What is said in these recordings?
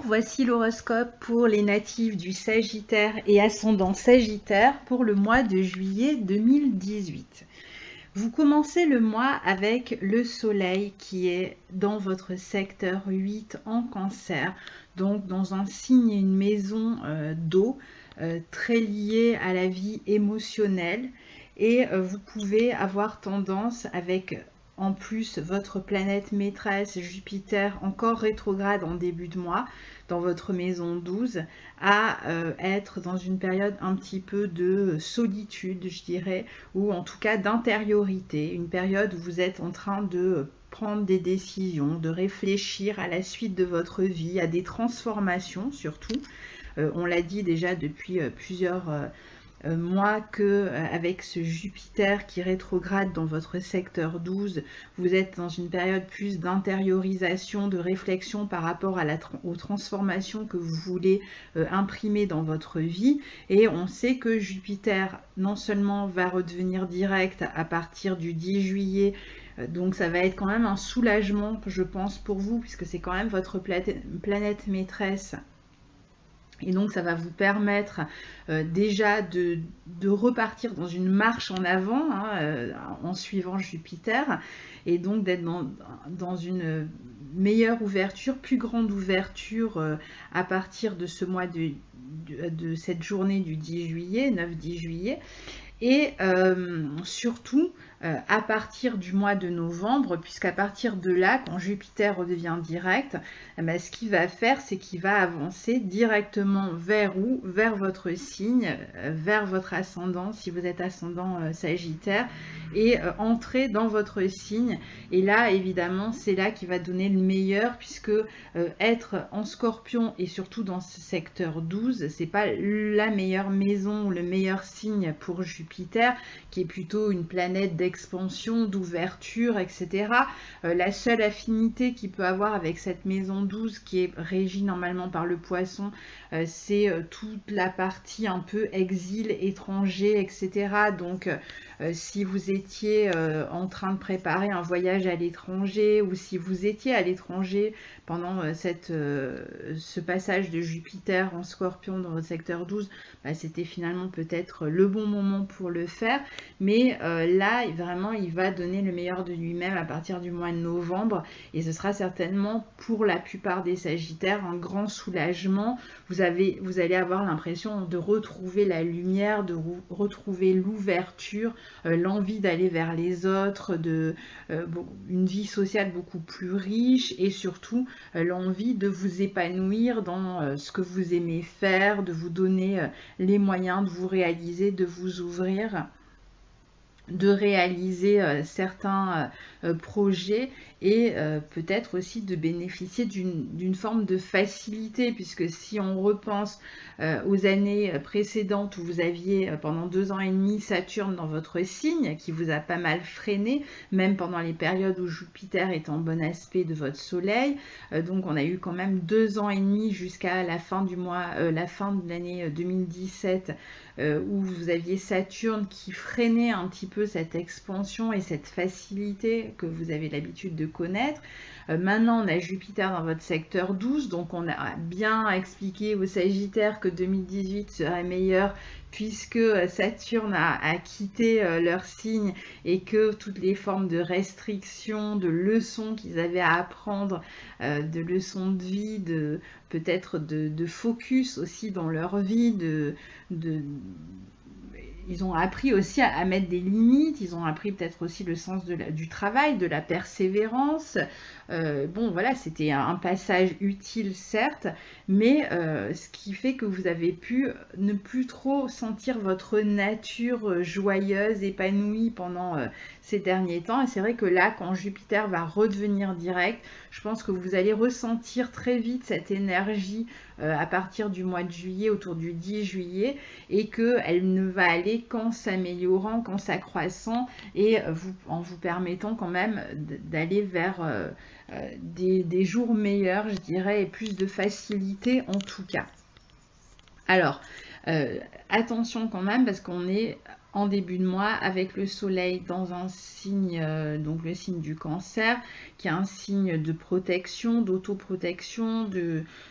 voici l'horoscope pour les natifs du Sagittaire et ascendant Sagittaire pour le mois de juillet 2018. Vous commencez le mois avec le soleil qui est dans votre secteur 8 en Cancer, donc dans un signe et une maison d'eau très liée à la vie émotionnelle, et vous pouvez avoir tendance avec en plus votre planète maîtresse Jupiter encore rétrograde en début de mois dans votre maison 12 à être dans une période un petit peu de solitude, je dirais, ou en tout cas d'intériorité, une période où vous êtes en train de prendre des décisions, de réfléchir à la suite de votre vie, à des transformations surtout. On l'a dit déjà depuis plusieurs mois que avec ce Jupiter qui rétrograde dans votre secteur 12, vous êtes dans une période plus d'intériorisation, de réflexion par rapport à aux transformations que vous voulez imprimer dans votre vie. Et on sait que Jupiter non seulement va redevenir direct à partir du 10 juillet, donc ça va être quand même un soulagement, je pense, pour vous, puisque c'est quand même votre planète maîtresse. Et donc ça va vous permettre déjà de repartir dans une marche en avant en suivant Jupiter, et donc d'être dans une meilleure ouverture, plus grande ouverture à partir de ce mois de cette journée du 10 juillet, 9-10 juillet. Et surtout à partir du mois de novembre, puisqu'à partir de là, quand Jupiter redevient direct, ce qu'il va faire, c'est qu'il va avancer directement vers où? Vers votre signe, vers votre ascendant, si vous êtes ascendant Sagittaire, et entrer dans votre signe. Et là, évidemment, c'est là qu'il va donner le meilleur, puisque être en Scorpion et surtout dans ce secteur 12, c'est pas la meilleure maison ou le meilleur signe pour Jupiter, qui est plutôt une planète d'expansion, d'ouverture, etc. La seule affinité qu'il peut avoir avec cette maison 12, qui est régie normalement par le Poisson, c'est toute la partie un peu exil, étranger, etc. Donc si vous étiez en train de préparer un voyage à l'étranger, ou si vous étiez à l'étranger pendant ce passage de Jupiter en Scorpion dans votre secteur 12, c'était finalement peut-être le bon moment pour le faire. Mais là, vraiment, il va donner le meilleur de lui-même à partir du mois de novembre, et ce sera certainement pour la plupart des Sagittaires un grand soulagement. Vous allez avoir l'impression de retrouver la lumière, de retrouver l'ouverture, l'envie d'aller vers les autres, une vie sociale beaucoup plus riche, et surtout l'envie de vous épanouir dans ce que vous aimez faire, de vous donner les moyens de vous réaliser, de vous ouvrir, de réaliser certains projets, et peut-être aussi de bénéficier d'une forme de facilité, puisque si on repense aux années précédentes où vous aviez pendant 2 ans et demi Saturne dans votre signe, qui vous a pas mal freiné, même pendant les périodes où Jupiter est en bon aspect de votre soleil, donc on a eu quand même 2 ans et demi jusqu'à la fin du mois, la fin de l'année 2017, où vous aviez Saturne qui freinait un petit peu cette expansion et cette facilité que vous avez l'habitude de connaître. Maintenant, on a Jupiter dans votre secteur 12, donc on a bien expliqué aux Sagittaires que 2018 serait meilleur, puisque Saturne a quitté leur signe, et que toutes les formes de restrictions, de leçons qu'ils avaient à apprendre, de leçons de vie, peut-être de focus aussi dans leur vie, ils ont appris aussi à mettre des limites, ils ont appris peut-être aussi le sens du travail, de la persévérance. Bon, voilà, c'était un passage utile, certes, mais ce qui fait que vous avez pu ne plus trop sentir votre nature joyeuse, épanouie pendant ces derniers temps. Et c'est vrai que là, quand Jupiter va redevenir direct, je pense que vous allez ressentir très vite cette énergie à partir du mois de juillet, autour du 10 juillet, et qu'elle ne va aller qu'en s'améliorant, qu'en s'accroissant, et en vous permettant quand même d'aller vers des jours meilleurs, je dirais, et plus de facilité en tout cas. Alors, attention quand même, parce qu'on est en début de mois avec le soleil dans un signe, donc le signe du Cancer, qui est un signe de protection, d'autoprotection,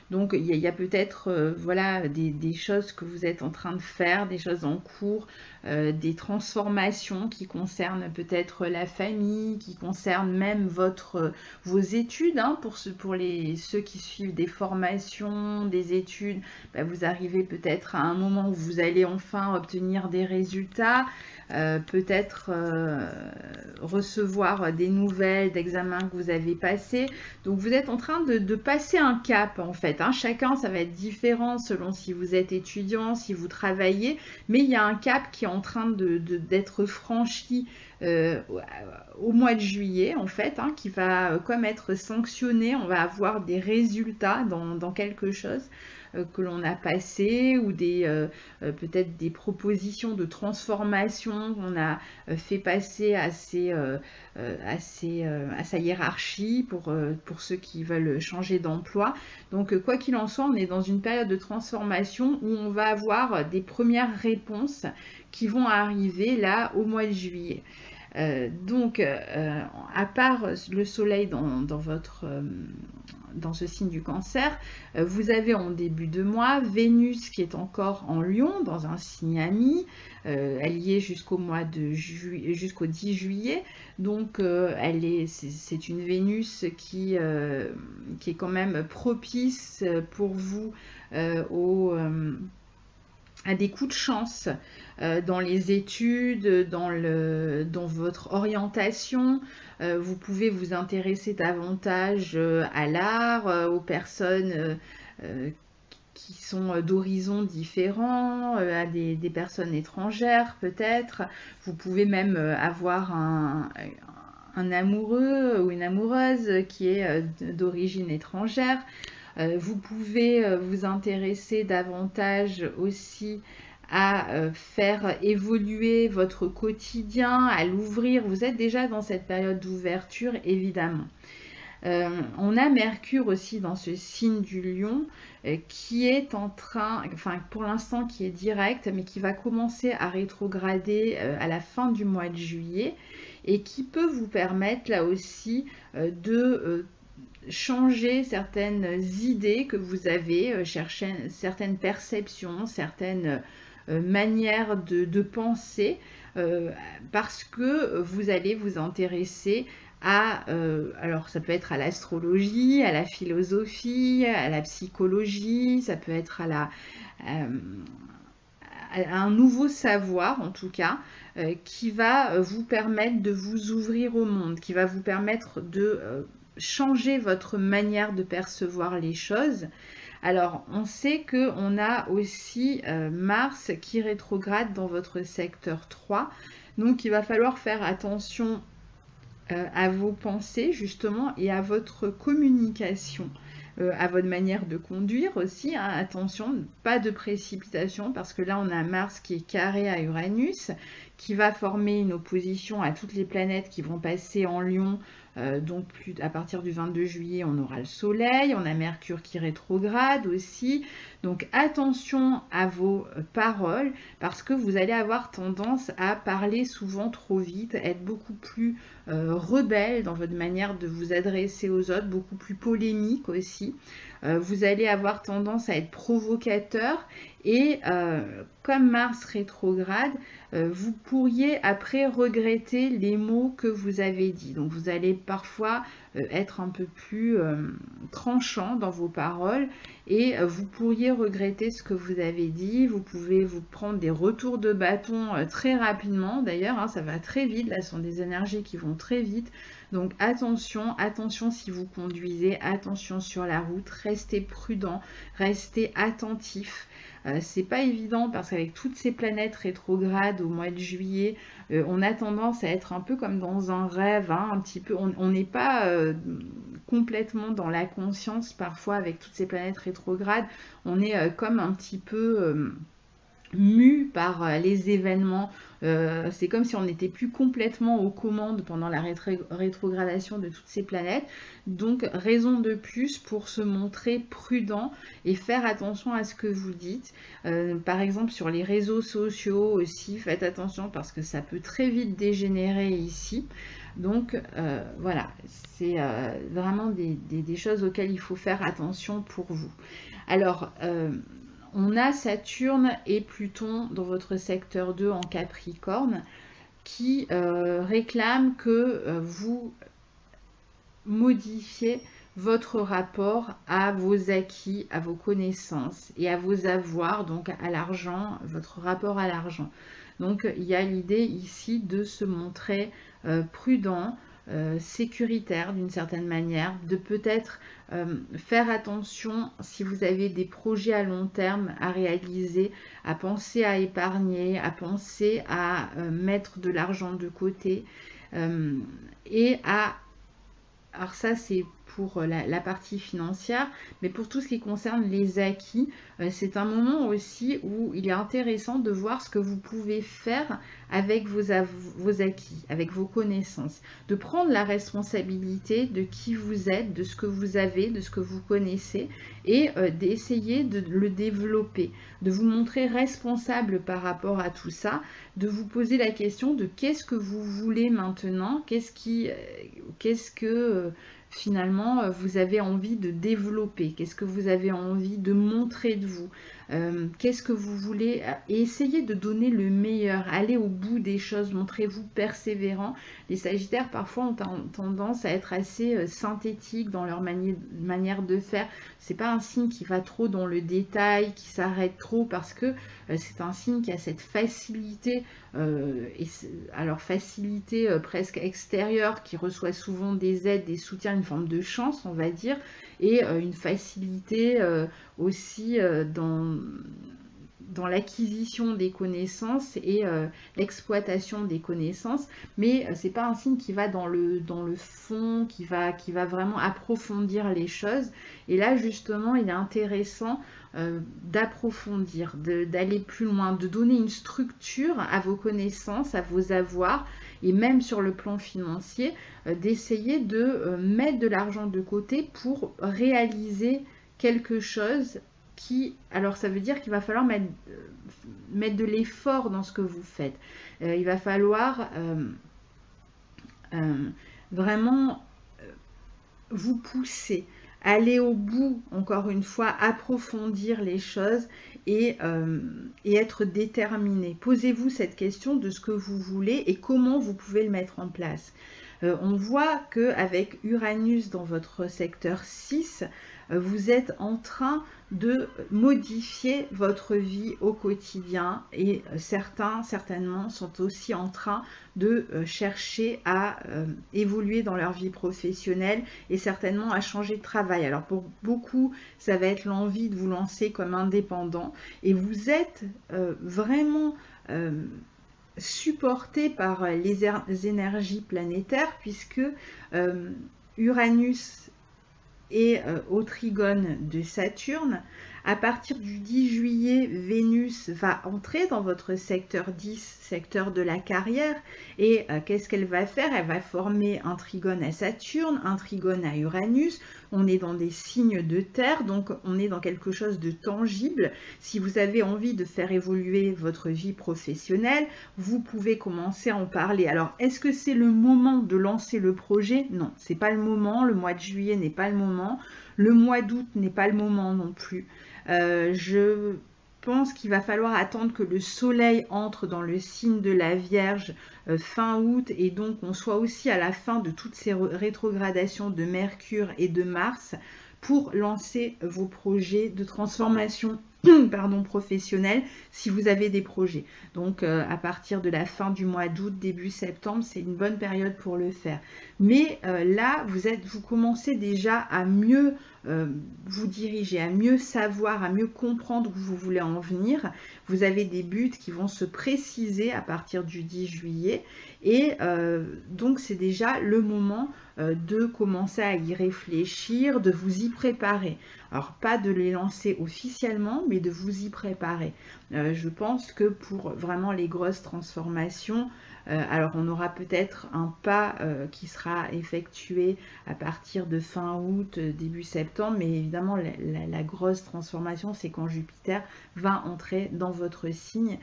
donc il y a peut-être voilà, des choses que vous êtes en train de faire, des choses en cours, des transformations qui concernent peut-être la famille, qui concernent même vos études, hein, pour ceux qui suivent des formations, des études, vous arrivez peut-être à un moment où vous allez enfin obtenir des résultats, peut-être recevoir des nouvelles d'examens que vous avez passés. Donc vous êtes en train de passer un cap en fait, hein. Chacun, ça va être différent selon si vous êtes étudiant, si vous travaillez, mais il y a un cap qui est en train d'être franchi au mois de juillet en fait, hein, qui va comme être sanctionné. On va avoir des résultats dans quelque chose que l'on a passé, ou peut-être des propositions de transformation qu'on a fait passer à sa hiérarchie pour ceux qui veulent changer d'emploi. Donc quoi qu'il en soit, on est dans une période de transformation où on va avoir des premières réponses qui vont arriver là au mois de juillet. Donc, à part le soleil dans ce signe du Cancer, vous avez en début de mois Vénus qui est encore en Lion, dans un signe ami. Elle y est jusqu'au 10 juillet. Donc, c'est une Vénus qui est quand même propice pour vous à des coups de chance dans les études, dans votre orientation. Vous pouvez vous intéresser davantage à l'art, aux personnes qui sont d'horizons différents, à des personnes étrangères peut-être. Vous pouvez même avoir un amoureux ou une amoureuse qui est d'origine étrangère. Vous pouvez vous intéresser davantage aussi à faire évoluer votre quotidien, à l'ouvrir. Vous êtes déjà dans cette période d'ouverture, évidemment. On a Mercure aussi dans ce signe du Lion qui est en train, enfin pour l'instant qui est direct, mais qui va commencer à rétrograder à la fin du mois de juillet, et qui peut vous permettre là aussi de changer certaines idées que vous avez, chercher certaines perceptions, certaines manières de penser, parce que vous allez vous intéresser alors ça peut être à l'astrologie, à la philosophie, à la psychologie, ça peut être à un nouveau savoir en tout cas, qui va vous permettre de vous ouvrir au monde, qui va vous permettre de changer votre manière de percevoir les choses. Alors, on sait qu'on a aussi Mars qui rétrograde dans votre secteur 3. Donc, il va falloir faire attention à vos pensées, justement, et à votre communication, à votre manière de conduire aussi. Hein. Attention, pas de précipitation, parce que là, on a Mars qui est carré à Uranus, qui va former une opposition à toutes les planètes qui vont passer en Lion. Donc à partir du 22 juillet, on aura le Soleil, on a Mercure qui rétrograde aussi. Donc attention à vos paroles, parce que vous allez avoir tendance à parler souvent trop vite, être beaucoup plus rebelle dans votre manière de vous adresser aux autres, beaucoup plus polémique aussi. Vous allez avoir tendance à être provocateur, et comme Mars rétrograde, vous pourriez après regretter les mots que vous avez dit. Donc vous allez parfois être un peu plus tranchant dans vos paroles, et vous pourriez regretter ce que vous avez dit. Vous pouvez vous prendre des retours de bâton très rapidement d'ailleurs, hein, ça va très vite, là ce sont des énergies qui vont très vite. Donc attention si vous conduisez, attention sur la route, restez prudent, restez attentif. C'est pas évident parce qu'avec toutes ces planètes rétrogrades au mois de juillet, on a tendance à être un peu comme dans un rêve, hein, un petit peu. On n'est pas complètement dans la conscience parfois avec toutes ces planètes rétrogrades. On est comme un petit peu mu par les événements. C'est comme si on n'était plus complètement aux commandes pendant la rétrogradation de toutes ces planètes. Donc, raison de plus pour se montrer prudent et faire attention à ce que vous dites. Par exemple, sur les réseaux sociaux aussi, faites attention parce que ça peut très vite dégénérer ici. Donc voilà, c'est vraiment des choses auxquelles il faut faire attention pour vous. Alors, on a Saturne et Pluton dans votre secteur 2 en Capricorne qui réclament que vous modifiez votre rapport à vos acquis, à vos connaissances et à vos avoirs, donc à l'argent, votre rapport à l'argent. Donc il y a l'idée ici de se montrer prudent, sécuritaire d'une certaine manière, de peut-être faire attention si vous avez des projets à long terme à réaliser, à penser à épargner, à penser à mettre de l'argent de côté et à... Alors ça c'est pour la partie financière, mais pour tout ce qui concerne les acquis, c'est un moment aussi où il est intéressant de voir ce que vous pouvez faire avec vos acquis, avec vos connaissances, de prendre la responsabilité de qui vous êtes, de ce que vous avez, de ce que vous connaissez et d'essayer de le développer, de vous montrer responsable par rapport à tout ça, de vous poser la question de qu'est-ce que vous voulez maintenant, qu'est-ce que finalement vous avez envie de développer, qu'est-ce que vous avez envie de montrer de vous, qu'est-ce que vous voulez, et essayez de donner le meilleur, allez au bout des choses, montrez-vous persévérant. Les Sagittaires parfois ont tendance à être assez synthétiques dans leur manière de faire. C'est pas un signe qui va trop dans le détail, qui s'arrête trop, parce que c'est un signe qui a cette facilité, alors facilité presque extérieure, qui reçoit souvent des aides, des soutiens, une forme de chance on va dire, et une facilité aussi dans l'acquisition des connaissances et l'exploitation des connaissances, mais c'est pas un signe qui va dans le fond, qui va vraiment approfondir les choses. Et là justement il est intéressant d'approfondir, d'aller plus loin, de donner une structure à vos connaissances, à vos avoirs, et même sur le plan financier, d'essayer de mettre de l'argent de côté pour réaliser quelque chose qui, alors ça veut dire qu'il va falloir mettre de l'effort dans ce que vous faites. Il va falloir vraiment vous pousser, aller au bout, encore une fois, approfondir les choses et être déterminé. Posez-vous cette question de ce que vous voulez et comment vous pouvez le mettre en place. On voit qu'avec Uranus dans votre secteur 6, vous êtes en train de modifier votre vie au quotidien et certainement sont aussi en train de chercher à évoluer dans leur vie professionnelle et certainement à changer de travail. Alors pour beaucoup, ça va être l'envie de vous lancer comme indépendant et vous êtes vraiment supporté par les énergies planétaires puisque Uranus est au trigone de Saturne. À partir du 10 juillet, Vénus va entrer dans votre secteur 10, secteur de la carrière. Et qu'est-ce qu'elle va faire? Elle va former un trigone à Saturne, un trigone à Uranus. On est dans des signes de terre, donc on est dans quelque chose de tangible. Si vous avez envie de faire évoluer votre vie professionnelle, vous pouvez commencer à en parler. Alors, est-ce que c'est le moment de lancer le projet? Non, c'est pas le moment. Le mois de juillet n'est pas le moment. Le mois d'août n'est pas le moment non plus. Je pense qu'il va falloir attendre que le soleil entre dans le signe de la Vierge fin août et donc on soit aussi à la fin de toutes ces rétrogradations de Mercure et de Mars pour lancer vos projets de transformation professionnelle si vous avez des projets. Donc à partir de la fin du mois d'août, début septembre, c'est une bonne période pour le faire. Mais là, vous commencez déjà à mieux vous diriger, à mieux savoir, à mieux comprendre où vous voulez en venir. Vous avez des buts qui vont se préciser à partir du 10 juillet et donc c'est déjà le moment de commencer à y réfléchir, de vous y préparer. Alors pas de les lancer officiellement, mais de vous y préparer. Je pense que pour vraiment les grosses transformations, alors on aura peut-être un pas qui sera effectué à partir de fin août, début septembre, mais évidemment la grosse transformation, c'est quand Jupiter va entrer dans votre signe.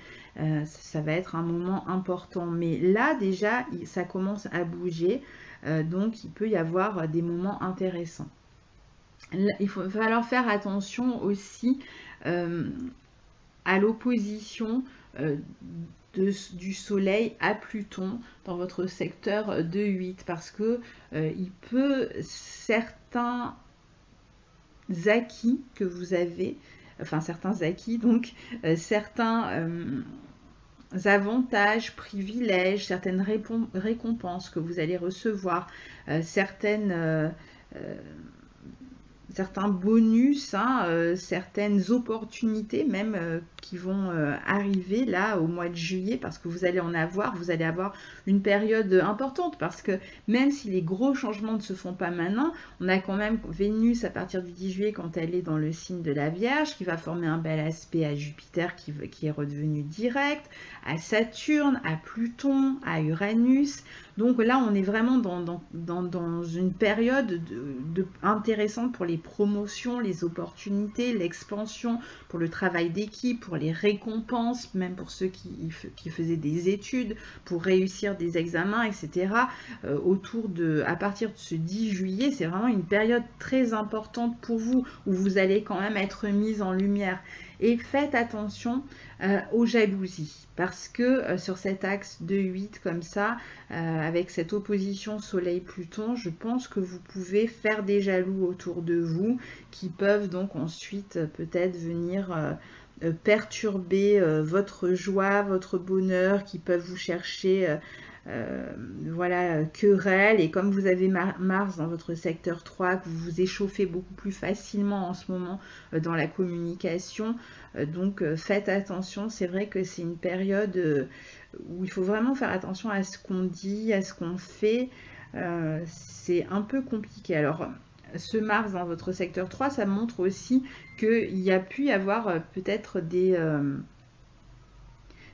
Ça va être un moment important. Mais là déjà, ça commence à bouger, donc il peut y avoir des moments intéressants. Il va falloir faire attention aussi à l'opposition du Soleil à Pluton dans votre secteur de 8 parce que il peut certains acquis que vous avez, enfin certains acquis, donc certains avantages, privilèges, certaines récompenses que vous allez recevoir, certains bonus, certaines opportunités même qui vont arriver là au mois de juillet parce que vous allez avoir une période importante parce que même si les gros changements ne se font pas maintenant, on a quand même Vénus à partir du 10 juillet quand elle est dans le signe de la Vierge qui va former un bel aspect à Jupiter qui est redevenu direct, à Saturne, à Pluton, à Uranus. Donc là, on est vraiment dans une période intéressante pour les promotions, les opportunités, l'expansion, pour le travail d'équipe, pour les récompenses, même pour ceux qui faisaient des études, pour réussir des examens, etc. À partir de ce 10 juillet, c'est vraiment une période très importante pour vous, où vous allez quand même être mise en lumière. Et faites attention aux jalousies, parce que sur cet axe de 8 comme ça, avec cette opposition Soleil-Pluton, je pense que vous pouvez faire des jaloux autour de vous, qui peuvent donc ensuite peut-être venir perturber votre joie, votre bonheur, qui peuvent vous chercher voilà, querelle. Et comme vous avez Mars dans votre secteur 3, que vous vous échauffez beaucoup plus facilement en ce moment dans la communication, donc faites attention. C'est vrai que c'est une période où il faut vraiment faire attention à ce qu'on dit, à ce qu'on fait. C'est un peu compliqué. Alors, ce Mars dans votre secteur 3, ça montre aussi qu'il y a pu y avoir peut-être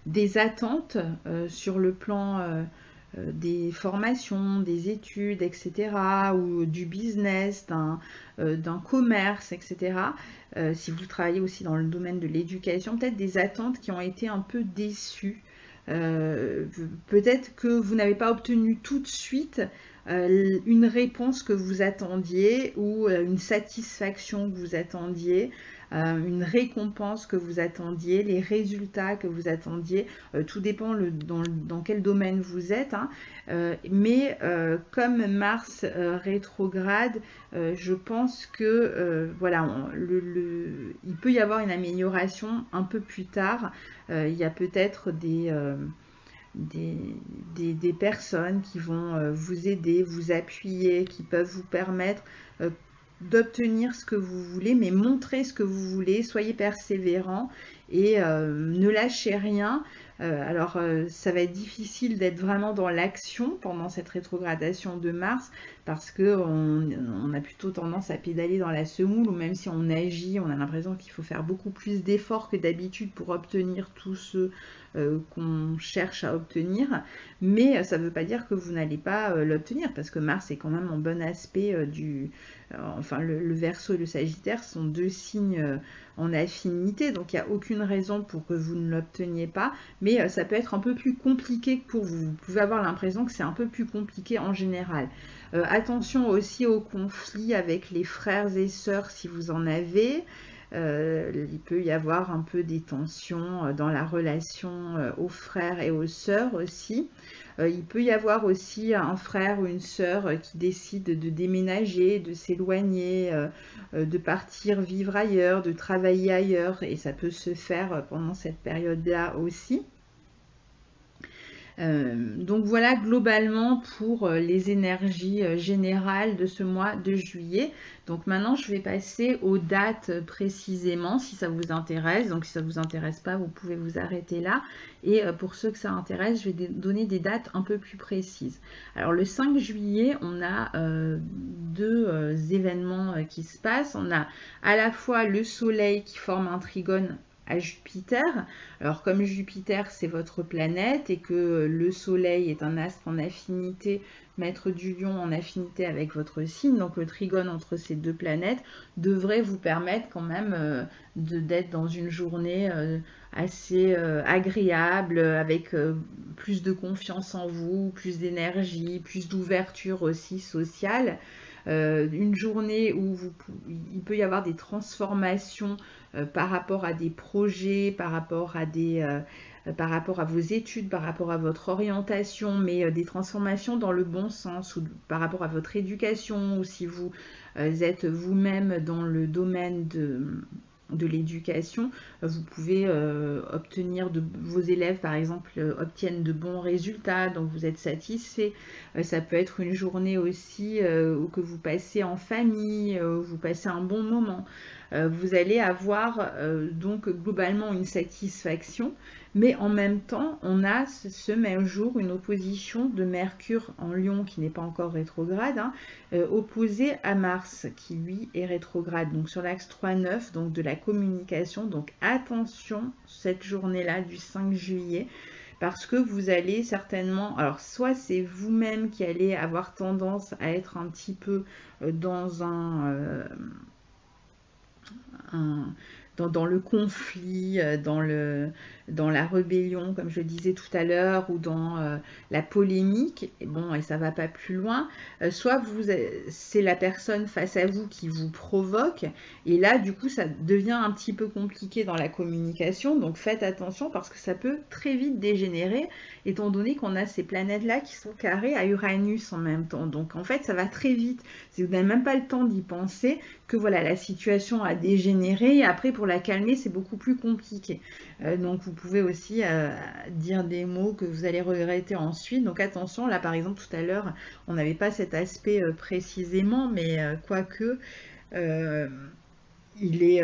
des attentes sur le plan des formations, des études, etc., ou du business, d'un commerce, etc. Si vous travaillez aussi dans le domaine de l'éducation, peut-être des attentes qui ont été un peu déçues. Peut-être que vous n'avez pas obtenu tout de suite une réponse que vous attendiez ou une satisfaction que vous attendiez, une récompense que vous attendiez, les résultats que vous attendiez, tout dépend dans quel domaine vous êtes, mais comme Mars rétrograde, je pense que voilà, il peut y avoir une amélioration un peu plus tard. Il y a peut-être des personnes qui vont vous aider, vous appuyer, qui peuvent vous permettre d'obtenir ce que vous voulez, mais montrez ce que vous voulez, soyez persévérant et ne lâchez rien. Alors, ça va être difficile d'être vraiment dans l'action pendant cette rétrogradation de Mars parce qu'on a plutôt tendance à pédaler dans la semoule, ou même si on agit, on a l'impression qu'il faut faire beaucoup plus d'efforts que d'habitude pour obtenir tout ce qu'on cherche à obtenir. Mais ça ne veut pas dire que vous n'allez pas l'obtenir parce que Mars est quand même en bon aspect enfin le Verseau et le Sagittaire sont deux signes en affinité, donc il n'y a aucune raison pour que vous ne l'obteniez pas, mais ça peut être un peu plus compliqué que pour vous. Vous pouvez avoir l'impression que c'est un peu plus compliqué en général. Attention aussi aux conflits avec les frères et sœurs si vous en avez. Il peut y avoir un peu des tensions dans la relation aux frères et aux sœurs aussi. Il peut y avoir aussi un frère ou une sœur qui décide de déménager, de s'éloigner, de partir vivre ailleurs, de travailler ailleurs, et ça peut se faire pendant cette période-là aussi. Donc voilà globalement pour les énergies générales de ce mois de juillet. Donc maintenant je vais passer aux dates précisément si ça vous intéresse. Donc si ça ne vous intéresse pas, vous pouvez vous arrêter là. Et pour ceux que ça intéresse, je vais donner des dates un peu plus précises. Alors le 5 juillet, on a deux événements qui se passent. On a à la fois le soleil qui forme un trigone à Jupiter. Alors comme Jupiter c'est votre planète et que le Soleil est un astre en affinité, maître du Lion en affinité avec votre signe, donc le trigone entre ces deux planètes devrait vous permettre quand même d'être dans une journée assez agréable, avec plus de confiance en vous, plus d'énergie, plus d'ouverture aussi sociale. Une journée où il peut y avoir des transformations par rapport à des projets, par rapport à vos études, par rapport à votre orientation, mais des transformations dans le bon sens, ou par rapport à votre éducation, ou si vous êtes vous-même dans le domaine de l'éducation, vous pouvez obtenir vos élèves par exemple obtiennent de bons résultats, donc vous êtes satisfait. Ça peut être une journée aussi que vous passez en famille, vous passez un bon moment. Vous allez avoir donc globalement une satisfaction, mais en même temps on a ce même jour une opposition de Mercure en Lion qui n'est pas encore rétrograde, hein, opposé à Mars qui lui est rétrograde, donc sur l'axe 3-9, donc de la communication. Donc attention cette journée-là du 5 juillet, parce que vous allez certainement, alors soit c'est vous-même qui allez avoir tendance à être un petit peu dans dans le conflit, dans la rébellion, comme je disais tout à l'heure, ou dans la polémique, et bon, et ça va pas plus loin, soit c'est la personne face à vous qui vous provoque, et là, du coup, ça devient un petit peu compliqué dans la communication, donc faites attention parce que ça peut très vite dégénérer, étant donné qu'on a ces planètes-là qui sont carrées à Uranus en même temps. Donc, en fait, ça va très vite. Si vous n'avez même pas le temps d'y penser, que voilà, la situation a dégénéré, et après, pour la calmer, c'est beaucoup plus compliqué. Donc, vous pouvez aussi dire des mots que vous allez regretter ensuite. Donc, attention, là, par exemple, tout à l'heure, on n'avait pas cet aspect précisément, mais quoique, il est...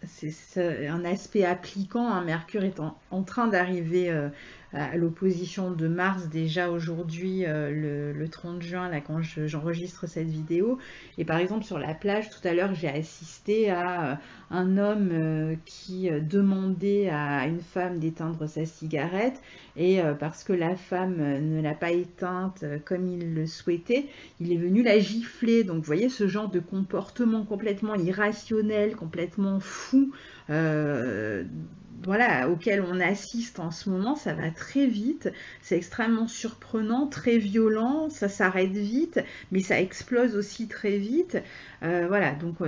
c'est un aspect appliquant, hein. Mercure est en train d'arriver à l'opposition de Mars déjà aujourd'hui, le 30 juin, là, quand j'enregistre cette vidéo. Et par exemple, sur la plage, tout à l'heure, j'ai assisté à un homme qui demandait à une femme d'éteindre sa cigarette, et parce que la femme ne l'a pas éteinte comme il le souhaitait, il est venu la gifler. Donc vous voyez ce genre de comportement complètement irrationnel, complètement fou, voilà, auquel on assiste en ce moment. Ça va très vite, c'est extrêmement surprenant, très violent, ça s'arrête vite, mais ça explose aussi très vite. Voilà, donc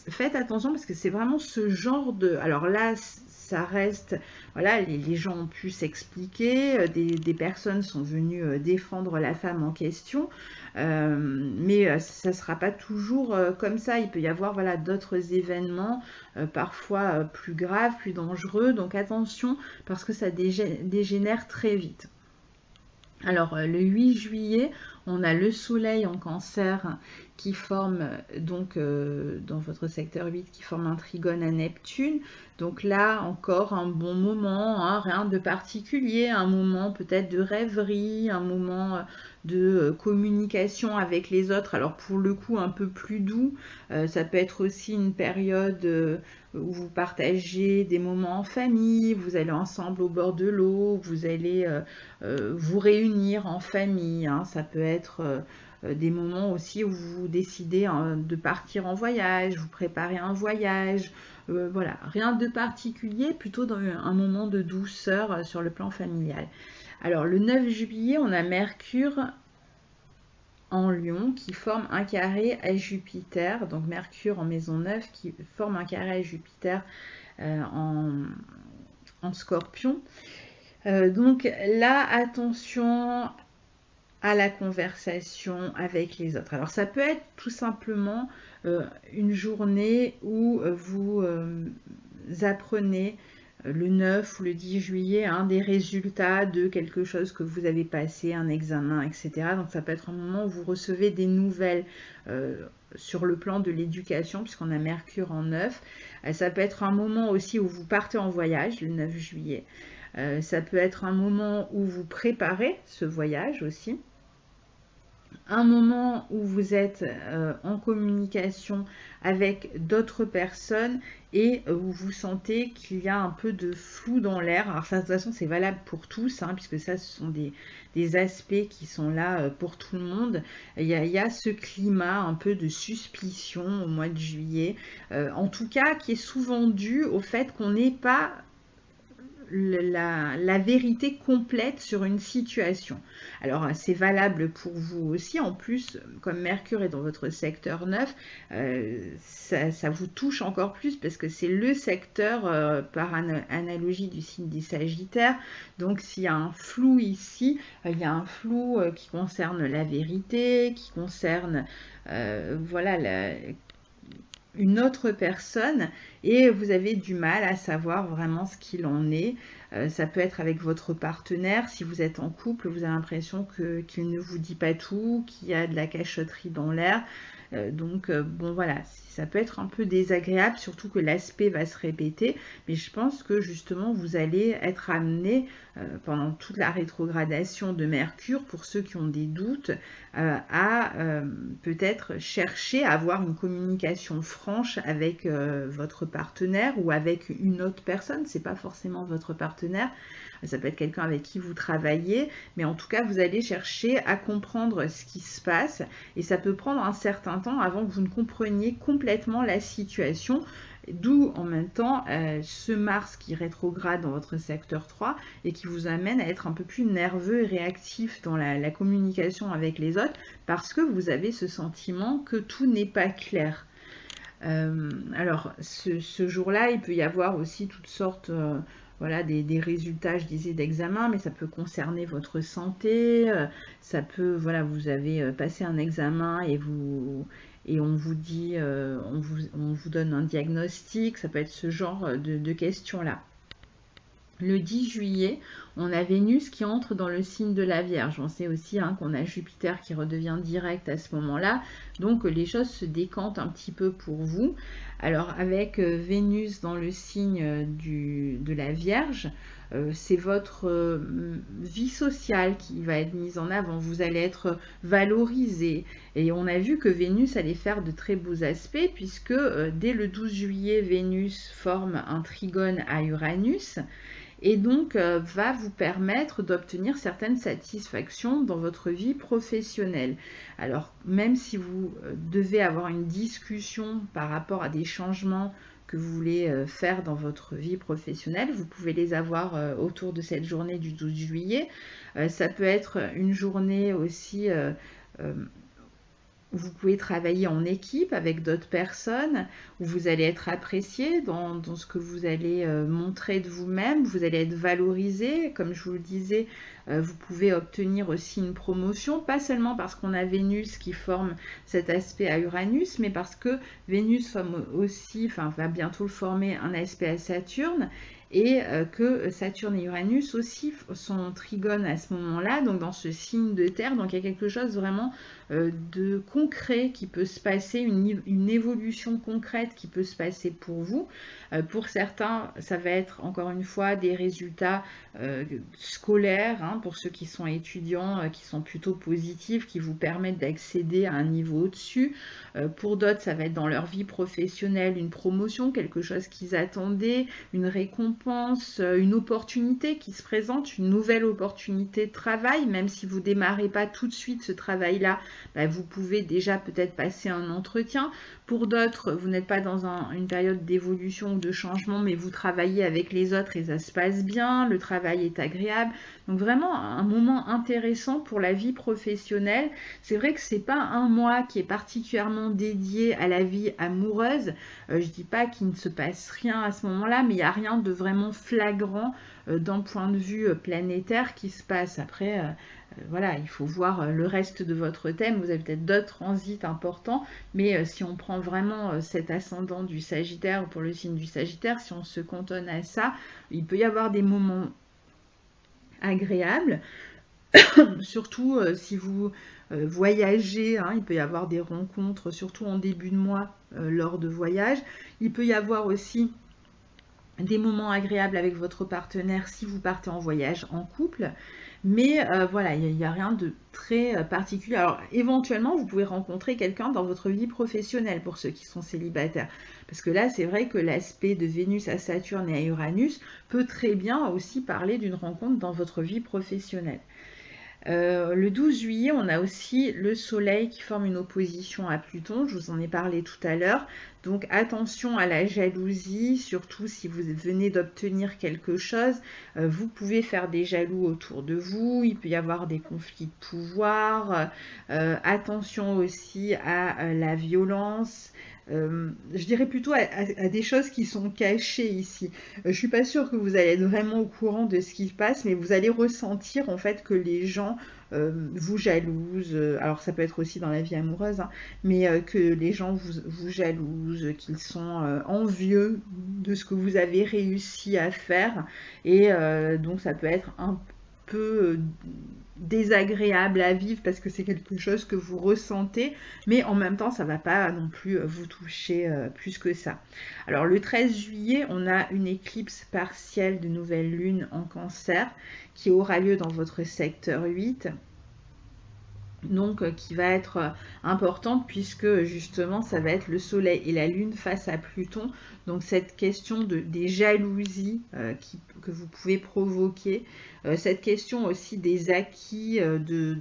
faites attention parce que c'est vraiment ce genre de... Alors là, ça reste, voilà, les gens ont pu s'expliquer, des personnes sont venues défendre la femme en question, mais ça ne sera pas toujours comme ça. Il peut y avoir, voilà, d'autres événements, parfois plus graves, plus dangereux, donc attention parce que ça dégénère très vite. Alors le 8 juillet, on a le soleil en cancer qui forme donc dans votre secteur 8, qui forme un trigone à Neptune. Donc là encore un bon moment, hein, rien de particulier, un moment peut-être de rêverie, un moment de communication avec les autres. Alors pour le coup un peu plus doux, ça peut être aussi une période où vous partagez des moments en famille, vous allez ensemble au bord de l'eau, vous allez vous réunir en famille, hein. Ça peut être des moments aussi où vous décidez de partir en voyage, vous préparez un voyage, voilà, rien de particulier, plutôt dans un moment de douceur sur le plan familial. Alors le 9 juillet, on a Mercure en Lion qui forme un carré à Jupiter, donc Mercure en maison 9 qui forme un carré à Jupiter en Scorpion. Donc là, attention à la conversation avec les autres. Alors ça peut être tout simplement une journée où vous apprenez le 9 ou le 10 juillet des résultats de quelque chose que vous avez passé, un examen, etc. Donc ça peut être un moment où vous recevez des nouvelles sur le plan de l'éducation, puisqu'on a Mercure en 9. Ça peut être un moment aussi où vous partez en voyage, le 9 juillet. Ça peut être un moment où vous préparez ce voyage aussi. un moment où vous êtes en communication avec d'autres personnes et où vous sentez qu'il y a un peu de flou dans l'air. Alors ça, de toute façon, c'est valable pour tous, hein, puisque ça, ce sont des aspects qui sont là pour tout le monde. Il y a ce climat un peu de suspicion au mois de juillet, en tout cas, qui est souvent dû au fait qu'on n'est pas la vérité complète sur une situation. Alors c'est valable pour vous aussi, en plus comme Mercure est dans votre secteur 9, ça vous touche encore plus parce que c'est le secteur par analogie du signe des Sagittaires. Donc s'il y a un flou ici, il y a un flou qui concerne la vérité, qui concerne voilà une autre personne et vous avez du mal à savoir vraiment ce qu'il en est. Ça peut être avec votre partenaire. Si vous êtes en couple, vous avez l'impression qu'il ne vous dit pas tout, qu'il y a de la cachotterie dans l'air. Donc bon voilà, ça peut être un peu désagréable, surtout que l'aspect va se répéter, mais je pense que justement vous allez être amené pendant toute la rétrogradation de Mercure, pour ceux qui ont des doutes, à peut-être chercher à avoir une communication franche avec votre partenaire ou avec une autre personne. C'est pas forcément votre partenaire, ça peut être quelqu'un avec qui vous travaillez, mais en tout cas vous allez chercher à comprendre ce qui se passe et ça peut prendre un certain temps avant que vous ne compreniez complètement la situation. D'où en même temps ce Mars qui rétrograde dans votre secteur 3 et qui vous amène à être un peu plus nerveux et réactif dans la communication avec les autres parce que vous avez ce sentiment que tout n'est pas clair. Alors ce jour-là, il peut y avoir aussi toutes sortes voilà, des résultats, je disais, d'examen, mais ça peut concerner votre santé, ça peut, voilà, vous avez passé un examen et on vous dit, on vous donne un diagnostic, ça peut être ce genre de questions-là. Le 10 juillet, on a Vénus qui entre dans le signe de la Vierge. On sait aussi hein, qu'on a Jupiter qui redevient direct à ce moment-là. Donc les choses se décantent un petit peu pour vous. Alors avec Vénus dans le signe de la Vierge, c'est votre vie sociale qui va être mise en avant. Vous allez être valorisé. Et on a vu que Vénus allait faire de très beaux aspects puisque dès le 12 juillet, Vénus forme un trigone à Uranus et donc va vous permettre d'obtenir certaines satisfactions dans votre vie professionnelle. Alors même si vous devez avoir une discussion par rapport à des changements que vous voulez faire dans votre vie professionnelle, vous pouvez les avoir autour de cette journée du 12 juillet. Ça peut être une journée aussi vous pouvez travailler en équipe avec d'autres personnes, où vous allez être apprécié dans ce que vous allez montrer de vous-même, vous allez être valorisé, comme je vous le disais, vous pouvez obtenir aussi une promotion, pas seulement parce qu'on a Vénus qui forme cet aspect à Uranus, mais parce que Vénus forme aussi, enfin va bientôt former un aspect à Saturne, et que Saturne et Uranus aussi sont trigones à ce moment-là, donc dans ce signe de terre, donc il y a quelque chose vraiment de concret qui peut se passer, une évolution concrète qui peut se passer pour vous. Pour certains, ça va être encore une fois des résultats scolaires, hein, pour ceux qui sont étudiants, qui sont plutôt positifs, qui vous permettent d'accéder à un niveau au-dessus. Pour d'autres, ça va être dans leur vie professionnelle, une promotion, quelque chose qu'ils attendaient, une récompense, une opportunité qui se présente, une nouvelle opportunité de travail, même si vous ne démarrez pas tout de suite ce travail-là, bah, vous pouvez déjà peut-être passer un entretien. Pour d'autres, vous n'êtes pas dans une période d'évolution ou de changement, mais vous travaillez avec les autres et ça se passe bien, le travail est agréable. Donc vraiment un moment intéressant pour la vie professionnelle. C'est vrai que c'est pas un mois qui est particulièrement dédié à la vie amoureuse. Je dis pas qu'il ne se passe rien à ce moment-là, mais il n'y a rien de vraiment flagrant d'un point de vue planétaire qui se passe. Après, voilà, il faut voir le reste de votre thème. Vous avez peut-être d'autres transits importants, mais si on prend vraiment cet ascendant du Sagittaire, pour le signe du Sagittaire, si on se cantonne à ça, il peut y avoir des moments agréables, surtout si vous voyagez, hein, il peut y avoir des rencontres, surtout en début de mois, lors de voyages. Il peut y avoir aussi des moments agréables avec votre partenaire si vous partez en voyage en couple. Mais voilà, il n'y a rien de très particulier. Alors, éventuellement, vous pouvez rencontrer quelqu'un dans votre vie professionnelle pour ceux qui sont célibataires. Parce que là, c'est vrai que l'aspect de Vénus à Saturne et à Uranus peut très bien aussi parler d'une rencontre dans votre vie professionnelle. Le 12 juillet, on a aussi le Soleil qui forme une opposition à Pluton, je vous en ai parlé tout à l'heure. Donc attention à la jalousie, surtout si vous venez d'obtenir quelque chose. Vous pouvez faire des jaloux autour de vous, il peut y avoir des conflits de pouvoir. Attention aussi à la violence. Je dirais plutôt à des choses qui sont cachées ici. Je suis pas sûre que vous allez être vraiment au courant de ce qui se passe, mais vous allez ressentir en fait que les gens vous jalousent. Alors ça peut être aussi dans la vie amoureuse, hein, mais que les gens vous jalousent, qu'ils sont envieux de ce que vous avez réussi à faire. Et donc ça peut être un peu désagréable à vivre parce que c'est quelque chose que vous ressentez, mais en même temps ça va pas non plus vous toucher plus que ça. Alors le 13 juillet, on a une éclipse partielle de nouvelle lune en Cancer qui aura lieu dans votre secteur 8. Donc qui va être importante puisque justement ça va être le soleil et la lune face à Pluton. Donc cette question des jalousies que vous pouvez provoquer, cette question aussi des acquis de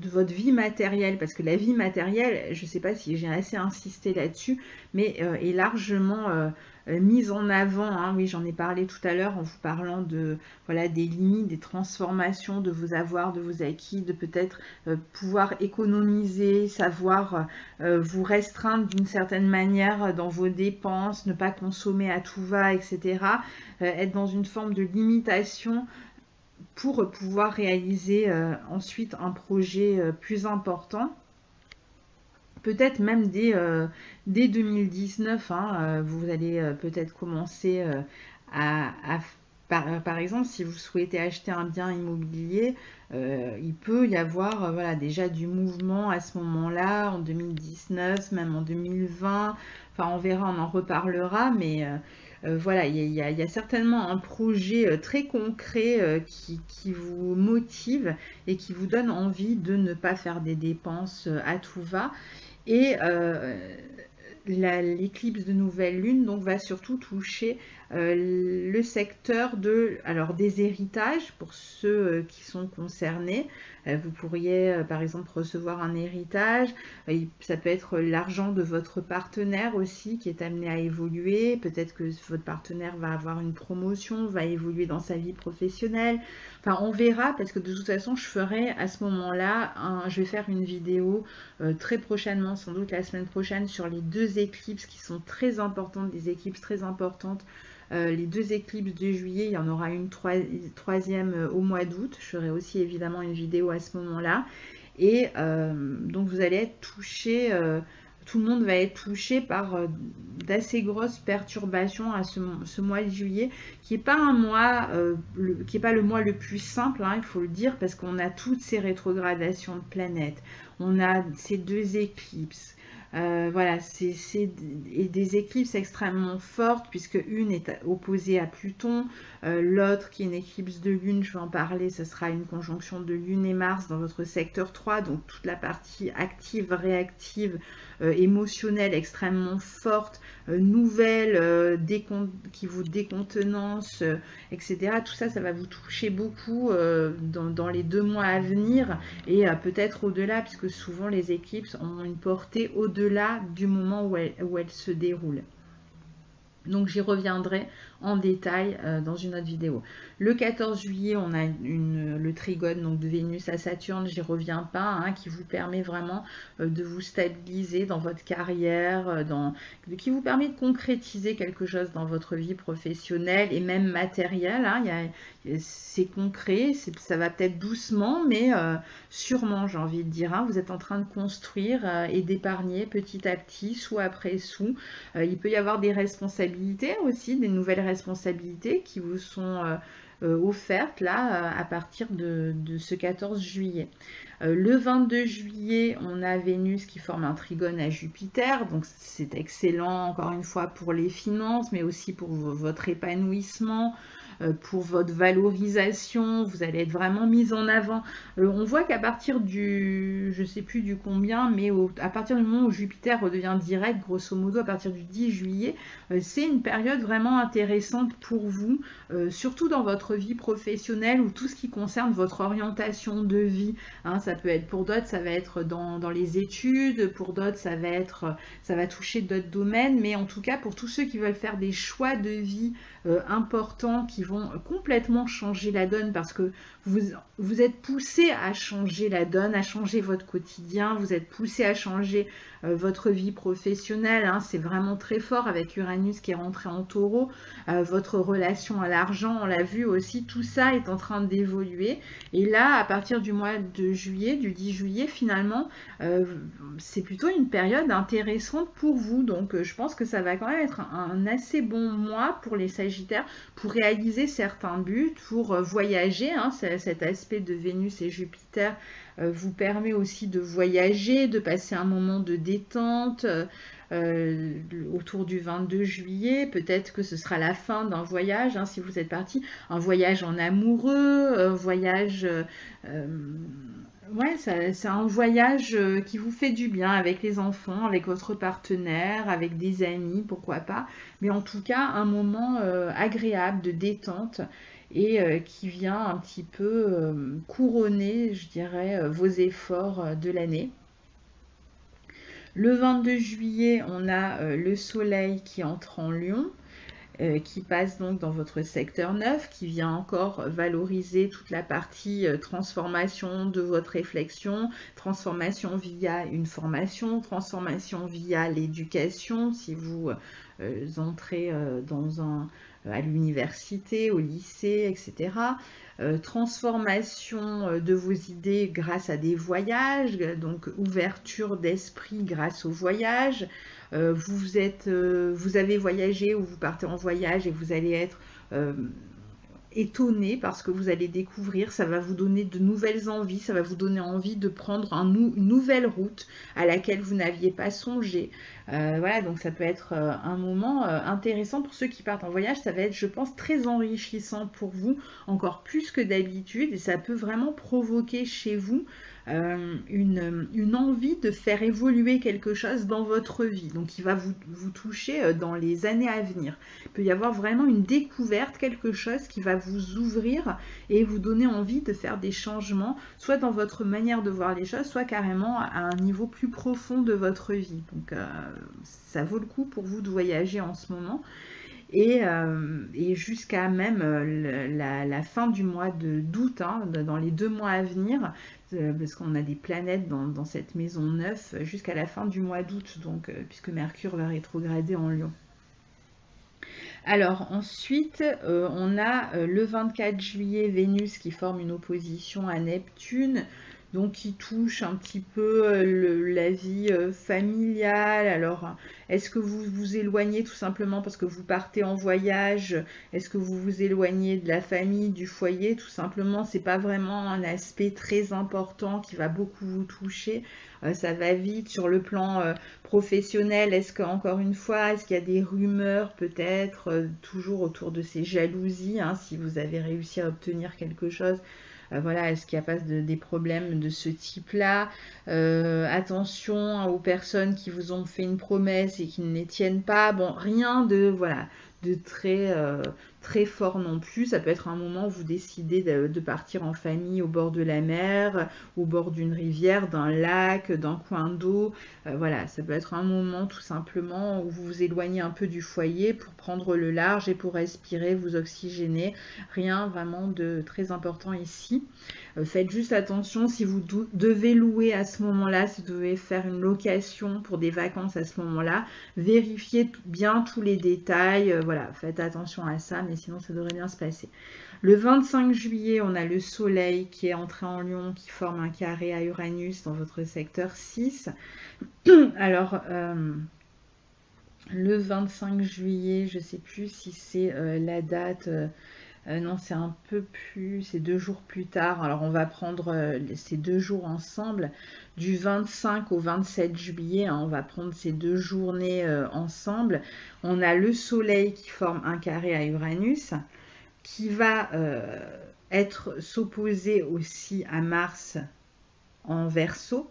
votre vie matérielle, parce que la vie matérielle, je ne sais pas si j'ai assez insisté là-dessus, mais est largement mise en avant, hein. Oui, j'en ai parlé tout à l'heure en vous parlant de voilà des limites, des transformations de vos avoirs, de vos acquis, de peut-être pouvoir économiser, savoir vous restreindre d'une certaine manière dans vos dépenses, ne pas consommer à tout va, etc. Être dans une forme de limitation pour pouvoir réaliser ensuite un projet plus important. Peut-être même dès 2019, hein, vous allez peut-être commencer par exemple, si vous souhaitez acheter un bien immobilier, il peut y avoir voilà, déjà du mouvement à ce moment-là, en 2019, même en 2020. Enfin, on verra, on en reparlera, mais voilà, il y a certainement un projet très concret qui vous motive et qui vous donne envie de ne pas faire des dépenses à tout va. Et l'éclipse de nouvelle lune donc, va surtout toucher le secteur des héritages pour ceux qui sont concernés. Vous pourriez par exemple recevoir un héritage. Ça peut être l'argent de votre partenaire aussi qui est amené à évoluer. Peut-être que votre partenaire va avoir une promotion, va évoluer dans sa vie professionnelle. Enfin, on verra parce que de toute façon, je ferai à ce moment-là, je vais faire une vidéo très prochainement, sans doute la semaine prochaine, sur les deux éclipses qui sont très importantes, des éclipses très importantes. Les deux éclipses de juillet, il y en aura une troisième au mois d'août. Je ferai aussi évidemment une vidéo à ce moment-là. Et donc vous allez être touché, tout le monde va être touché par d'assez grosses perturbations à ce mois de juillet, qui n'est pas un mois, qui n'est pas le mois le plus simple, hein, il faut le dire, parce qu'on a toutes ces rétrogradations de planètes, on a ces deux éclipses. Voilà, c'est des éclipses extrêmement fortes puisque une est opposée à Pluton, l'autre qui est une éclipse de lune, je vais en parler, ce sera une conjonction de lune et Mars dans votre secteur 3, donc toute la partie active, réactive, émotionnelle extrêmement forte, nouvelle, qui vous décontenance, etc. Tout ça, ça va vous toucher beaucoup dans les 2 mois à venir et peut-être au-delà, puisque souvent les éclipses ont une portée au-delà du moment où elles se déroulent. Donc j'y reviendrai en détail dans une autre vidéo. Le 14 juillet, on a le trigone donc de Vénus à Saturne, j'y reviens pas, hein, qui vous permet vraiment de vous stabiliser dans votre carrière, qui vous permet de concrétiser quelque chose dans votre vie professionnelle et même matérielle. Hein, c'est concret, ça va peut-être doucement, mais sûrement, j'ai envie de dire. Hein, vous êtes en train de construire et d'épargner petit à petit, sou après sou. Il peut y avoir des responsabilités aussi, des nouvelles responsabilités qui vous sont offertes là à partir de ce 14 juillet. Le 22 juillet, on a Vénus qui forme un trigone à Jupiter, donc c'est excellent encore une fois pour les finances, mais aussi pour votre épanouissement, pour votre valorisation, vous allez être vraiment mise en avant. On voit qu'à partir du, je sais plus du combien, mais à partir du moment où Jupiter redevient direct, grosso modo à partir du 10 juillet, c'est une période vraiment intéressante pour vous, surtout dans votre vie professionnelle ou tout ce qui concerne votre orientation de vie. Hein, ça peut être pour d'autres, ça va être dans les études, pour d'autres, ça va toucher d'autres domaines, mais en tout cas pour tous ceux qui veulent faire des choix de vie importants qui vont complètement changer la donne parce que vous êtes poussé à changer la donne, à changer votre quotidien, vous êtes poussé à changer votre vie professionnelle, hein, c'est vraiment très fort avec Uranus qui est rentré en Taureau, votre relation à l'argent, on l'a vu aussi, tout ça est en train d'évoluer et là à partir du mois de juillet, du 10 juillet finalement, c'est plutôt une période intéressante pour vous, donc je pense que ça va quand même être un assez bon mois pour les Sagittaires pour réaliser certains buts, pour voyager, hein, cet aspect de Vénus et Jupiter vous permet aussi de voyager, de passer un moment de détente autour du 22 juillet. Peut-être que ce sera la fin d'un voyage, hein, si vous êtes parti, un voyage en amoureux, un voyage... ouais, c'est un voyage qui vous fait du bien avec les enfants, avec votre partenaire, avec des amis, pourquoi pas. Mais en tout cas, un moment agréable de détente et qui vient un petit peu couronner, je dirais, vos efforts de l'année. Le 22 juillet, on a le soleil qui entre en Lion, qui passe donc dans votre secteur 9, qui vient encore valoriser toute la partie transformation de votre réflexion, transformation via une formation, transformation via l'éducation, si vous entrez à l'université, au lycée, etc. Transformation de vos idées grâce à des voyages, donc ouverture d'esprit grâce aux voyages. Vous avez voyagé ou vous partez en voyage et vous allez être étonné parce que vous allez découvrir, ça va vous donner de nouvelles envies, ça va vous donner envie de prendre une nouvelle route à laquelle vous n'aviez pas songé. Voilà, donc ça peut être un moment intéressant pour ceux qui partent en voyage, ça va être, je pense, très enrichissant pour vous, encore plus que d'habitude, et ça peut vraiment provoquer chez vous une envie de faire évoluer quelque chose dans votre vie, donc qui va vous toucher dans les années à venir. Il peut y avoir vraiment une découverte, quelque chose qui va vous ouvrir et vous donner envie de faire des changements, soit dans votre manière de voir les choses, soit carrément à un niveau plus profond de votre vie. Donc ça vaut le coup pour vous de voyager en ce moment. Et jusqu'à même la fin du mois d'août, hein, dans les 2 mois à venir, parce qu'on a des planètes dans cette maison 9, jusqu'à la fin du mois d'août, donc puisque Mercure va rétrograder en Lion. Alors ensuite, on a le 24 juillet Vénus qui forme une opposition à Neptune, donc qui touche un petit peu la vie familiale. Alors, est-ce que vous vous éloignez tout simplement parce que vous partez en voyage? Est-ce que vous vous éloignez de la famille, du foyer? Tout simplement, c'est pas vraiment un aspect très important qui va beaucoup vous toucher. Ça va vite sur le plan professionnel. Est-ce qu'encore une fois, est-ce qu'il y a des rumeurs peut-être toujours autour de ces jalousies, hein, si vous avez réussi à obtenir quelque chose? Voilà, est-ce qu'il n'y a pas des problèmes de ce type-là? Attention aux personnes qui vous ont fait une promesse et qui ne les tiennent pas. Bon, rien de, voilà, de très fort non plus. Ça peut être un moment où vous décidez de partir en famille au bord de la mer, au bord d'une rivière, d'un lac, d'un coin d'eau. Voilà, ça peut être un moment tout simplement où vous vous éloignez un peu du foyer pour prendre le large et pour respirer, vous oxygéner. Rien vraiment de très important ici. Faites juste attention si vous devez louer à ce moment-là, si vous devez faire une location pour des vacances à ce moment-là, vérifiez bien tous les détails. Voilà, faites attention à ça, mais sinon ça devrait bien se passer. Le 25 juillet, on a le soleil qui est entré en Lion, qui forme un carré à Uranus dans votre secteur 6. Alors, le 25 juillet, je ne sais plus si c'est la date Non, c'est un peu plus, c'est 2 jours plus tard. Alors on va prendre ces 2 jours ensemble, du 25 au 27 juillet, hein, on va prendre ces 2 journées ensemble. On a le Soleil qui forme un carré à Uranus, qui va être s'opposer aussi à Mars en Verseau.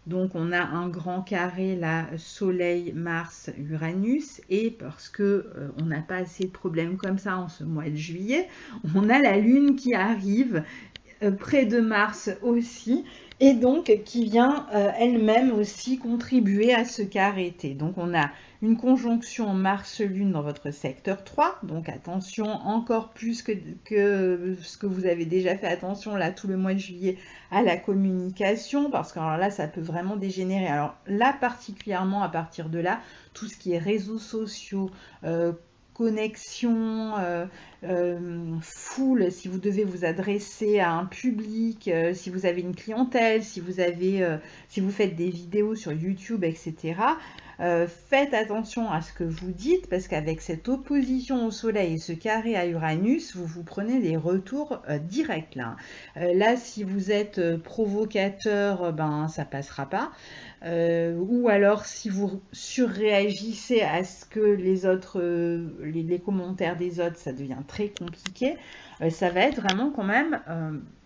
Donc on a un grand carré là, Soleil, Mars, Uranus, et parce que on n'a pas assez de problèmes comme ça en ce mois de juillet, on a la Lune qui arrive près de Mars aussi, et donc qui vient elle-même aussi contribuer à ce carré-T. Donc on a une conjonction Mars-Lune dans votre secteur 3, donc attention encore plus que ce que vous avez déjà fait attention là tout le mois de juillet à la communication, parce que alors là ça peut vraiment dégénérer. Alors là particulièrement à partir de là, tout ce qui est réseaux sociaux, connexion, foule, si vous devez vous adresser à un public, si vous avez une clientèle, si vous faites des vidéos sur YouTube, etc. Faites attention à ce que vous dites, parce qu'avec cette opposition au Soleil et ce carré à Uranus, vous prenez des retours directs là. Là, si vous êtes provocateur, ben ça passera pas. Ou alors si vous surréagissez à ce que les autres, les commentaires des autres, ça devient très compliqué. Ça va être vraiment quand même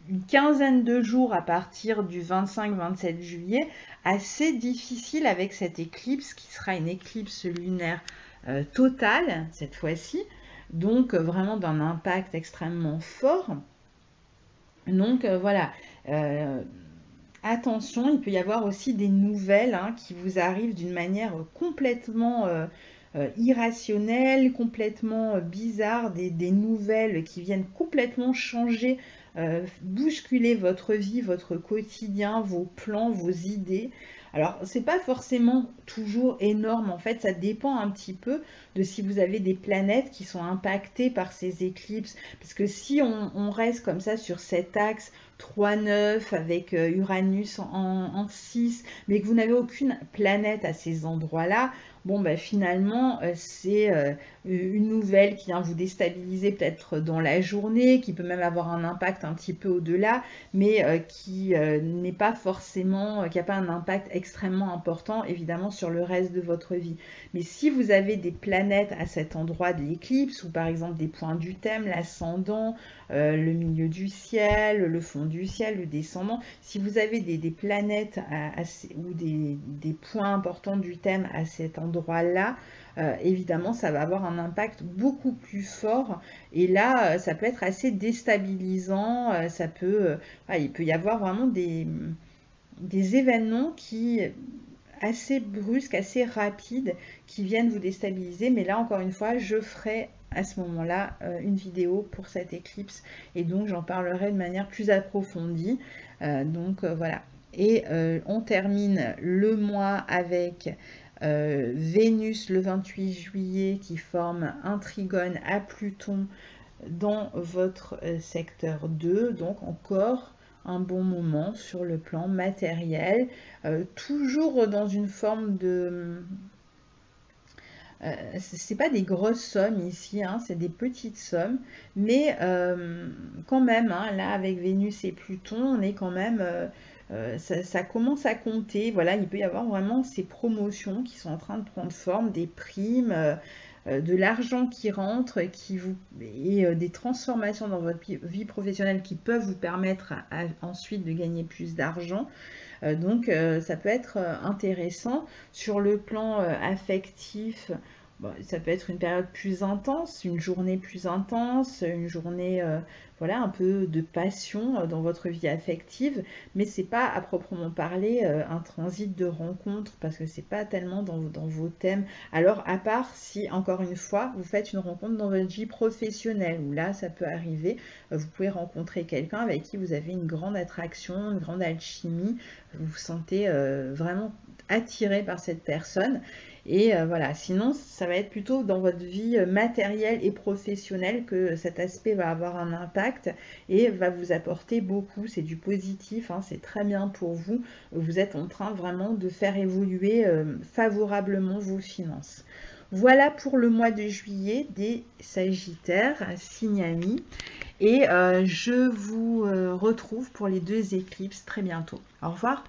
une quinzaine de jours à partir du 25-27 juillet, assez difficile avec cette éclipse qui sera une éclipse lunaire totale cette fois-ci, donc vraiment d'un impact extrêmement fort. Donc voilà. Attention, il peut y avoir aussi des nouvelles qui vous arrivent d'une manière complètement irrationnelle, complètement bizarre, des nouvelles qui viennent complètement changer, bousculer votre vie, votre quotidien, vos plans, vos idées. Alors, c'est pas forcément toujours énorme, en fait, ça dépend un petit peu de si vous avez des planètes qui sont impactées par ces éclipses. Parce que si on reste comme ça sur cet axe 3-9 avec Uranus en 6, mais que vous n'avez aucune planète à ces endroits-là, bon, ben, finalement, c'est une nouvelle qui vient vous déstabiliser peut-être dans la journée, qui peut même avoir un impact un petit peu au-delà, mais qui n'est pas forcément, qui n'a pas un impact extrêmement important, évidemment, sur le reste de votre vie. Mais si vous avez des planètes à cet endroit de l'éclipse, ou par exemple des points du thème, l'ascendant, le milieu du ciel, le fond du ciel, le descendant, si vous avez des planètes ou des points importants du thème à cet endroit-là, évidemment, ça va avoir un impact beaucoup plus fort. Et là, ça peut être assez déstabilisant. Il peut y avoir vraiment des événements assez brusques, assez rapides, qui viennent vous déstabiliser. Mais là, encore une fois, je ferai à ce moment-là une vidéo pour cette éclipse. Et donc, j'en parlerai de manière plus approfondie. Voilà. Et on termine le mois avec Vénus le 28 juillet qui forme un trigone à Pluton dans votre secteur 2, donc encore un bon moment sur le plan matériel, toujours dans une forme de... c'est pas des grosses sommes ici, c'est des petites sommes, mais quand même, là avec Vénus et Pluton, on est quand même... ça commence à compter. Voilà, il peut y avoir vraiment ces promotions qui sont en train de prendre forme, des primes, de l'argent qui rentre et des transformations dans votre vie professionnelle qui peuvent vous permettre ensuite de gagner plus d'argent. Donc ça peut être intéressant. Sur le plan affectif, ça peut être une période plus intense, une journée plus intense, une journée voilà, un peu de passion dans votre vie affective, mais c'est pas à proprement parler un transit de rencontre, parce que c'est pas tellement dans vos thèmes. Alors à part si, encore une fois, vous faites une rencontre dans votre vie professionnelle, où là ça peut arriver, vous pouvez rencontrer quelqu'un avec qui vous avez une grande attraction, une grande alchimie, vous vous sentez vraiment attiré par cette personne. Et voilà, sinon ça va être plutôt dans votre vie matérielle et professionnelle que cet aspect va avoir un impact et va vous apporter beaucoup. C'est du positif, c'est très bien pour vous. Vous êtes en train vraiment de faire évoluer favorablement vos finances. Voilà pour le mois de juillet des Sagittaires, signe ami. Et je vous retrouve pour les 2 éclipses très bientôt. Au revoir.